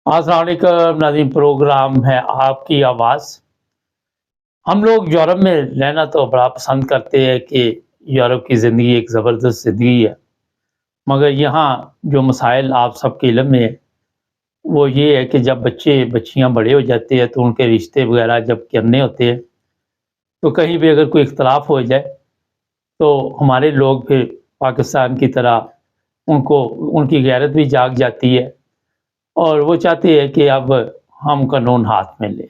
अस्सलाम वालेकुम नाज़रीन, प्रोग्राम है आपकी आवाज़। हम लोग यूरोप में रहना तो बड़ा पसंद करते हैं कि यूरोप की ज़िंदगी एक ज़बरदस्त ज़िंदगी है। मगर यहाँ जो मसाइल आप सबके इल्म में है, वो ये है कि जब बच्चे बच्चियाँ बड़े हो जाते हैं तो उनके रिश्ते वग़ैरह जब करने होते हैं, तो कहीं भी अगर कोई इख्तलाफ हो जाए, तो हमारे लोग फिर पाकिस्तान की तरह उनको उनकी गैरत भी जाग जाती है और वो चाहते हैं कि अब हम कानून हाथ में लें।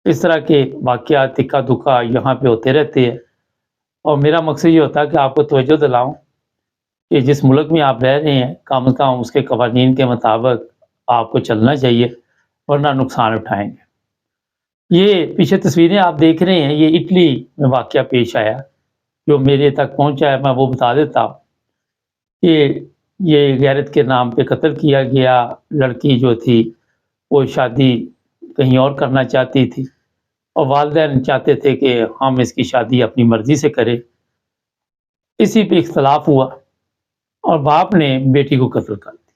इस तरह के वाक़यात इक्का-दुक्का यहाँ पे होते रहते हैं और मेरा मकसद ये होता है कि आपको तवज्जो दिलाऊँ कि जिस मुल्क में आप रह रहे हैं, कम से कम उसके कवानीन के मुताबिक आपको चलना चाहिए, वरना नुकसान उठाएँगे। ये पीछे तस्वीरें आप देख रहे हैं, ये इटली में वाक़या पेश आया, जो मेरे तक पहुँचा है, मैं वो बता देता हूँ कि ये गैरत के नाम पे कत्ल किया गया। लड़की जो थी, वो शादी कहीं और करना चाहती थी और वालिदैन चाहते थे कि हम इसकी शादी अपनी मर्ज़ी से करें। इसी पे इख्तलाफ हुआ और बाप ने बेटी को कत्ल कर दिया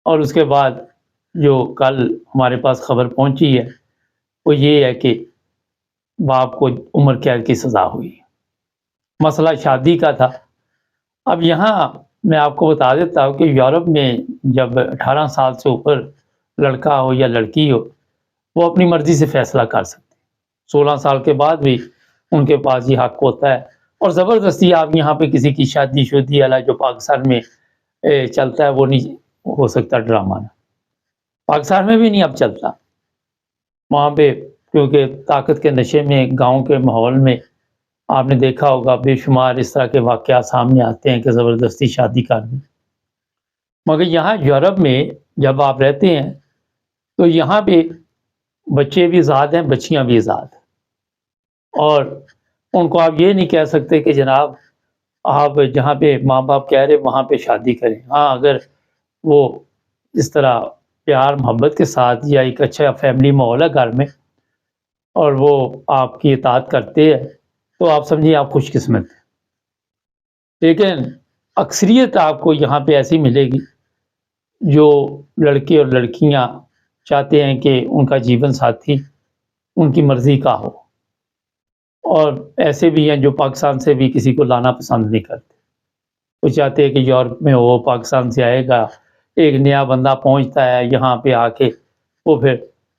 और उसके बाद जो कल हमारे पास खबर पहुँची है, वो ये है कि बाप को उम्र कैद की सज़ा हुई है। मसला शादी का था। अब यहाँ मैं आपको बता देता हूँ कि यूरोप में जब 18 साल से ऊपर लड़का हो या लड़की हो, वो अपनी मर्ज़ी से फ़ैसला कर सकते हैं। 16 साल के बाद भी उनके पास ये हक़ होता है और ज़बरदस्ती आप यहाँ पे किसी की शादी-शुदी वाला जो पाकिस्तान में चलता है, वो नहीं हो सकता ड्रामा। पाकिस्तान में भी नहीं अब चलता। वहाँ पे क्योंकि ताकत के नशे में गाँव के माहौल में आपने देखा होगा बेशुमार इस तरह के वाक़यात सामने आते हैं कि ज़बरदस्ती शादी कर दी। मगर यहाँ यूरोप में जब आप रहते हैं, तो यहाँ पे बच्चे भी आज़ाद हैं, बच्चियाँ भी आज़ाद हैं और उनको आप ये नहीं कह सकते कि जनाब आप जहाँ पे माँ-बाप कह रहे हैं वहाँ पे शादी करें। हाँ, अगर वो इस तरह प्यार मोहब्बत के साथ या एक अच्छा फैमिली माहौल है घर में और वो आपकी इताअत करते हैं, तो आप समझिए आप खुशकिस्मत हैं। लेकिन अक्सरियत आपको यहाँ पे ऐसी मिलेगी, जो लड़के और लड़कियाँ चाहते हैं कि उनका जीवन साथी उनकी मर्ज़ी का हो और ऐसे भी हैं जो पाकिस्तान से भी किसी को लाना पसंद नहीं करते। वो चाहते हैं कि यूरोप में हो, पाकिस्तान से आएगा, एक नया बंदा पहुँचता है यहाँ पे आके, वो फिर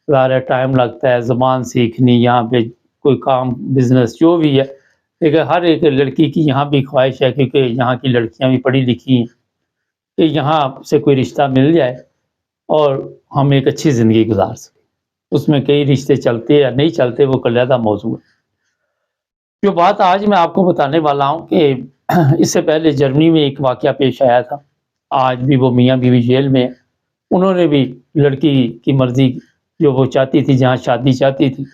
ज़ाहिर टाइम लगता है, ज़बान सीखनी, यहाँ पे कोई काम बिज़नेस जो भी है। लेकिन हर एक लड़की की यहाँ भी ख्वाहिश है, क्योंकि यहाँ की लड़कियाँ भी पढ़ी लिखी हैं, कि यहाँ से कोई रिश्ता मिल जाए और हम एक अच्छी ज़िंदगी गुज़ार सकें। उसमें कई रिश्ते चलते या नहीं चलते, वो अलहदा मौज़ू है। जो बात आज मैं आपको बताने वाला हूँ कि इससे पहले जर्मनी में एक वाक़या पेश आया था। आज भी वो मियाँ-बीवी जेल में हैं। उन्होंने भी लड़की की मर्ज़ी जो वो चाहती थी, जहाँ शादी चाहती थी,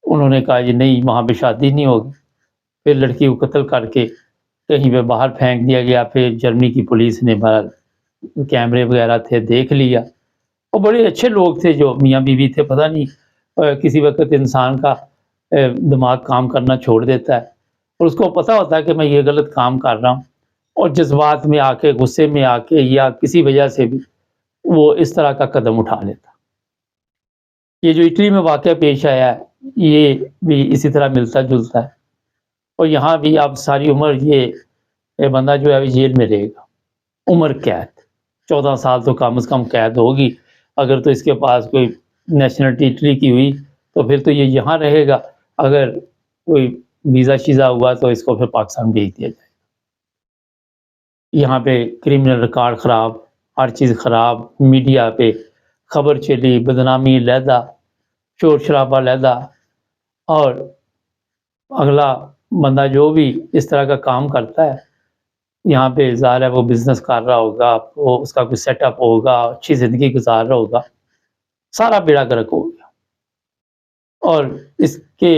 उन्होंने कहा जी नहीं, वहाँ पे शादी नहीं होगी। फिर लड़की को कत्ल करके कहीं पे बाहर फेंक दिया गया। फिर जर्मनी की पुलिस ने बाहर कैमरे वग़ैरह थे, देख लिया और बड़े अच्छे लोग थे जो मियाँ-बीवी थे। पता नहीं किसी वक़्त इंसान का दिमाग काम करना छोड़ देता है और उसको पता होता है कि मैं ये गलत काम कर रहा हूँ और जज़्बात में आके, गुस्से में आके या किसी वजह से भी वो इस तरह का कदम उठा लेता। ये जो इटली में वाक़या पेश आया है, ये भी इसी तरह मिलता-जुलता है और यहाँ भी अब सारी उम्र ये बंदा जो है अभी जेल में रहेगा। उम्र कैद, 14 साल तो कम से कम कैद होगी। अगर तो इसके पास कोई नेशनलिटी इटली की हुई, तो फिर तो ये यहाँ रहेगा। अगर कोई वीज़ा-शीज़ा हुआ तो इसको फिर पाकिस्तान भेज दिया जाएगा। यहाँ पे क्रिमिनल रिकॉर्ड ख़राब, हर चीज़ ख़राब, मीडिया पे खबर चली, बदनामी अलहदा, शोर-शराबा अलहदा और अगला बंदा जो भी इस तरह का काम करता है, यहाँ पे ज़ाहिर है वो बिज़नेस कर रहा होगा, वो उसका कोई सेटअप होगा, अच्छी ज़िंदगी गुज़ार रहा होगा, सारा बेड़ा गर्क हो गया। और इसके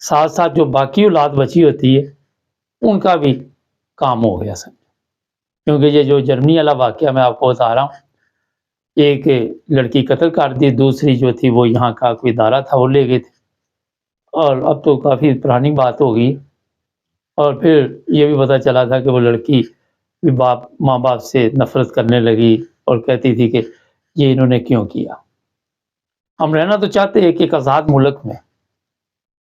साथ-साथ जो बाकी औलाद बची होती है, उनका भी काम हो गया समझो। क्योंकि ये जो जर्मनी वाला वाक़या मैं आपको बता रहा हूँ, एक लड़की कत्ल कर दी, दूसरी जो थी वो यहाँ का कोई इदारा था, वो ले गए थे और अब तो काफ़ी पुरानी बात हो गई। और फिर ये भी पता चला था कि वो लड़की भी माँ-बाप से नफ़रत करने लगी اور کہتی تھی کہ یہ انہوں نے کیوں کیا۔ ہم رہنا تو چاہتے ہیں کہ ایک آزاد ملک میں،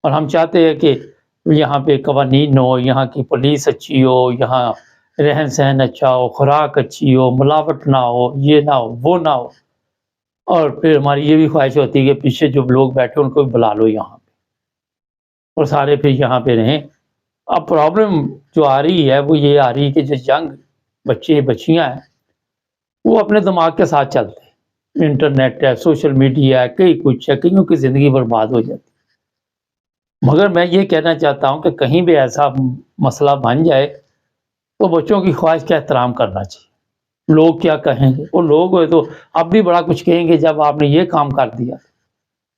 اور ہم چاہتے ہیں کہ یہاں پہ قوانین ہو، یہاں کی پولیس اچھی ہو، یہاں رہن سہن اچھا ہو، خوراک اچھی ہو، ملاوٹ نہ ہو، یہ نہ ہو، وہ نہ ہو، اور پھر ہماری یہ بھی خواہش ہوتی ہے کہ پیچھے جو لوگ بیٹھے ان کو بھی بلا لو یہاں پہ، اور سارے پھر یہاں پہ رہیں۔ اب پرابلم جو آ رہی ہے وہ یہ آ رہی ہے کہ جو ینگ بچے بچیاں ہیں وہ اپنے دماغ کے ساتھ چلتے ہیں، انٹرنیٹ ہے، سوشل میڈیا ہے، کئی کچھ ہے، کئیوں کی زندگی برباد ہو جاتی ہے۔ مگر میں یہ کہنا چاہتا ہوں کہ کہیں بھی ایسا مسئلہ بن جائے تو بچوں کی خواہش کا احترام کرنا چاہیے۔ لوگ کیا کہیں گے؟ وہ لوگ ہوئے تو اب بھی بڑا کچھ کہیں گے جب آپ نے یہ کام کر دیا،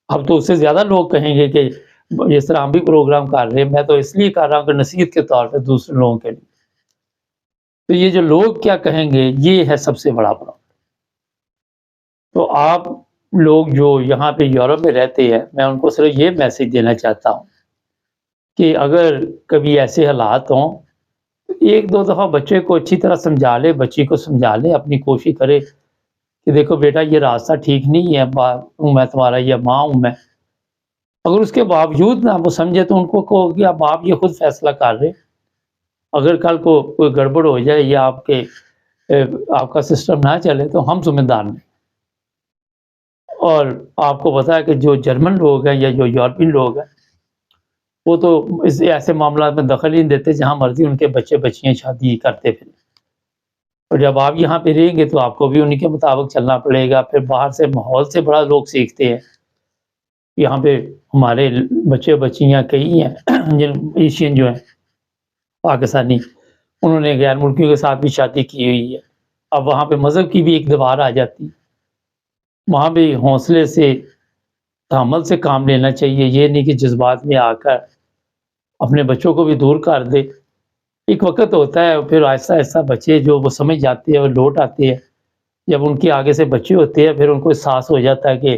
اب تو اس سے زیادہ لوگ کہیں گے کہ اس طرح ہم بھی پروگرام کر رہے ہیں، میں تو اس لیے کر رہا ہوں کہ نصیحت کے طور پہ دوسرے لوگوں کے لیے۔ تو یہ جو لوگ کیا کہیں گے یہ ہے سب سے بڑا پرابلم۔ تو آپ لوگ جو یہاں پہ یورپ میں رہتے ہیں، میں ان کو صرف یہ میسج دینا چاہتا ہوں کہ اگر کبھی ایسے حالات ہوں، ایک دو دفعہ بچے کو اچھی طرح سمجھا لے، بچی کو سمجھا لے، اپنی کوشش کرے کہ دیکھو بیٹا یہ راستہ ٹھیک نہیں ہے، باپ ہوں میں تمہارا یا ماں ہوں میں۔ اگر اس کے باوجود نہ وہ سمجھے تو ان کو کہو کہ اب آپ یہ خود فیصلہ کر رہے، اگر کل کو کوئی گڑبڑ ہو جائے یا آپ کا سسٹم نہ چلے تو ہم ذمہ دار نہیں۔ اور آپ کو پتا ہے کہ جو جرمن لوگ ہیں یا جو یورپین لوگ ہیں وہ تو اس ایسے معاملات میں دخل ہی نہیں دیتے، جہاں مرضی ان کے بچے بچیاں شادی کرتے پھر، اور جب آپ یہاں پہ رہیں گے تو آپ کو بھی انہیں کے مطابق چلنا پڑے گا۔ پھر باہر سے ماحول سے بڑا لوگ سیکھتے ہیں۔ یہاں پہ ہمارے بچے بچیاں کئی ہیں جن ایشین جو ہیں پاکستانی، انہوں نے غیر ملکیوں کے ساتھ بھی شادی کی ہوئی ہے۔ اب وہاں پہ مذہب کی بھی ایک دیوار آ جاتی ہے، وہاں بھی حوصلے سے تحمل سے کام لینا چاہیے، یہ نہیں کہ جذبات میں آ کر اپنے بچوں کو بھی دور کر دے۔ ایک وقت ہوتا ہے پھر آہستہ آہستہ بچے جو وہ سمجھ جاتے ہیں اور لوٹ آتے ہیں، جب ان کے آگے سے بچے ہوتے ہیں پھر ان کو احساس ہو جاتا ہے کہ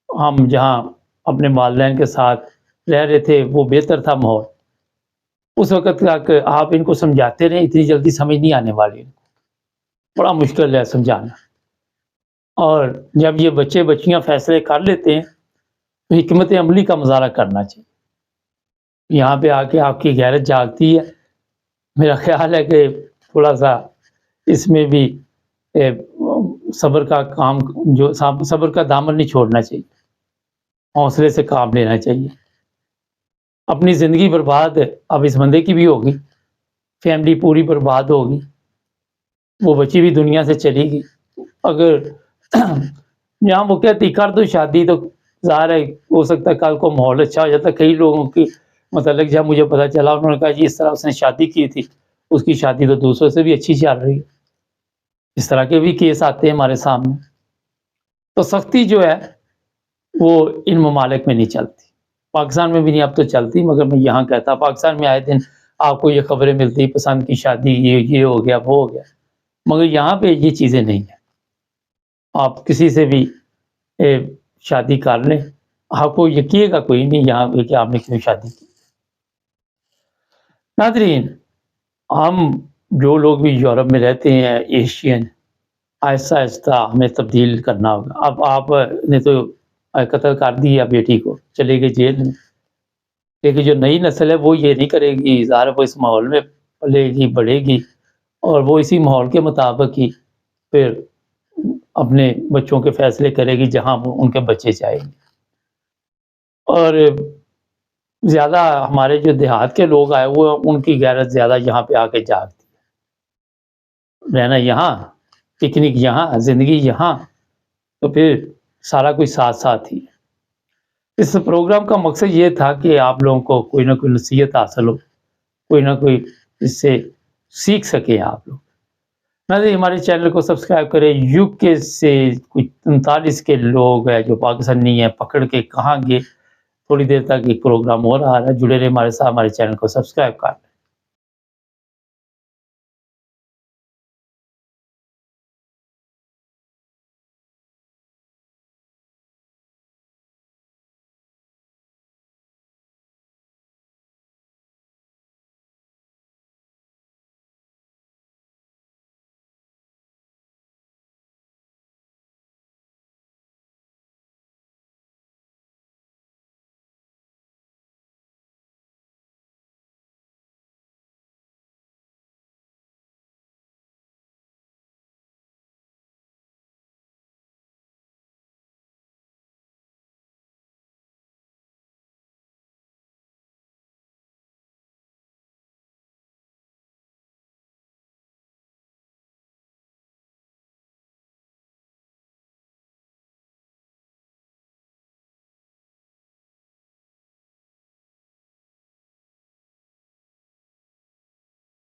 ہم جہاں اپنے والدین کے ساتھ رہ رہے تھے وہ بہتر تھا ماحول۔ اس وقت تک آپ ان کو سمجھاتے رہیں، اتنی جلدی سمجھ نہیں آنے والی، بڑا مشکل ہے سمجھانا۔ اور جب یہ بچے بچیاں فیصلے کر لیتے ہیں تو حکمت عملی کا مظاہرہ کرنا چاہیے۔ یہاں پہ آ کے آپ کی غیرت جاگتی ہے، میرا خیال ہے کہ تھوڑا سا اس میں بھی صبر کا کام، جو صبر کا دامن نہیں چھوڑنا چاہیے، حوصلے سے کام لینا چاہیے۔ اپنی زندگی برباد اب اس بندے کی بھی ہوگی، فیملی پوری برباد ہوگی، وہ بچی بھی دنیا سے چلی گئی۔ اگر یہاں وہ کہتی کر دو شادی تو ظاہر ہے ہو سکتا ہے کل کو ماحول اچھا ہو جاتا ہے۔ کئی لوگوں کی متعلق جب مجھے پتہ چلا انہوں نے کہا جی اس طرح اس نے شادی کی تھی، اس کی شادی تو دوسروں سے بھی اچھی چل رہی ہے۔ اس طرح کے بھی کیس آتے ہیں ہمارے سامنے۔ تو سختی جو ہے وہ ان ممالک میں نہیں چلتی، پاکستان میں بھی نہیں اب تو چلتی، مگر میں یہاں کہتا پاکستان میں آئے دن آپ کو یہ خبریں ملتی پسند کی شادی، یہ ہو گیا وہ ہو گیا، مگر یہاں پہ یہ چیزیں نہیں ہیں۔ آپ کسی سے بھی شادی کر لیں، آپ کو یقیے گا کوئی نہیں یہاں پہ کہ آپ نے کیوں شادی کی۔ ناظرین، ہم جو لوگ بھی یورپ میں رہتے ہیں ایشین، آہستہ آہستہ ہمیں تبدیل کرنا ہوگا۔ اب آپ نے تو قتل کر دیا بیٹی کو، چلے گئے جیل میں، لیکن جو نئی نسل ہے وہ یہ نہیں کرے گی، ظاہر وہ اس ماحول میں پلے گی بڑھے گی، اور وہ اسی ماحول کے مطابق ہی پھر اپنے بچوں کے فیصلے کرے گی جہاں وہ ان کے بچے چاہیں گے۔ اور زیادہ ہمارے جو دیہات کے لوگ آئے وہ ان کی غیرت زیادہ یہاں پہ آ کے جاگتی ہے، رہنا یہاں، پکنک یہاں، زندگی یہاں، تو پھر سارا کچھ ساتھ ساتھ ہی ہے۔ اس پروگرام کا مقصد یہ تھا کہ آپ لوگوں کو کوئی نہ کوئی نصیحت حاصل ہو، کوئی نہ کوئی اس سے سیکھ سکے آپ لوگ۔ ناظرین، ہمارے چینل کو سبسکرائب کریں۔ یو کے سے کچھ 39 کے لوگ ہیں جو پاکستان نہیں ہیں، پکڑ کے کہاں گئے، تھوڑی دیر تک ایک پروگرام ہو رہا ہے، جڑے رہے ہمارے ساتھ، ہمارے چینل کو سبسکرائب کر